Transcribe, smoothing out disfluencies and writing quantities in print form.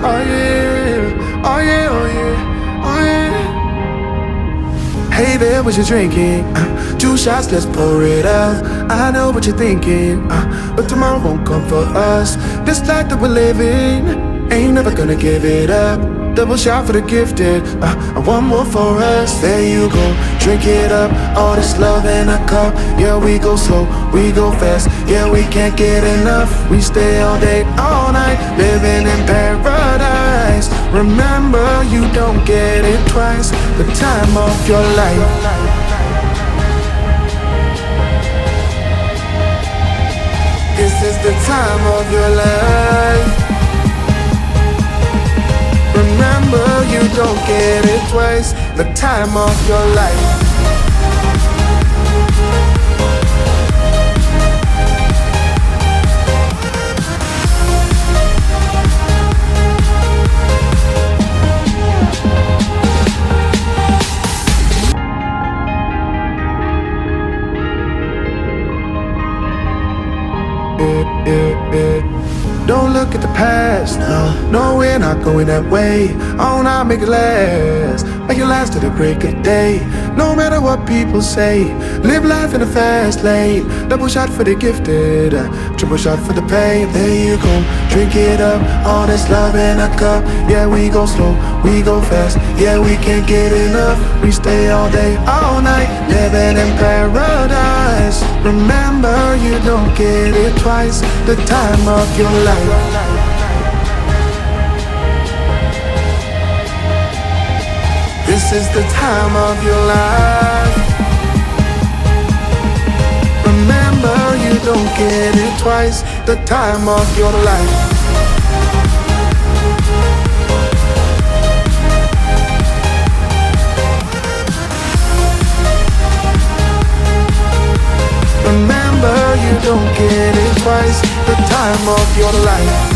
Oh yeah, oh yeah, oh yeah, oh yeah. Hey there, what you drinking? 2 shots, let's pour it out. I know what you're thinking, but tomorrow won't come for us. This life that we're living, ain't never gonna give it up. Double shot for the gifted, and one more for us. There you go, drink it up. All this love in a cup. Yeah, we go slow, we go fast. Yeah, we can't get enough. We stay all day, all night, living in paradise. Remember, you don't get it twice. The time of your life. This is the time of your life. Remember, you don't get it twice. The time of your life. Don't look at the past, no, we're not going that way. Oh, now make it last, make it last to the break of day. No matter what people say, live life in a fast lane. Double shot for the gifted, triple shot for the pain. There you go, drink it up, all this love in a cup. Yeah, we go slow, we go fast. Yeah, we can't get enough. We stay all day, all night, living in paradise. Remember, you don't get it twice. The time of your life. This is the time of your life. Remember, you don't get it twice. The time of your life. Remember, you don't get it twice. The time of your life.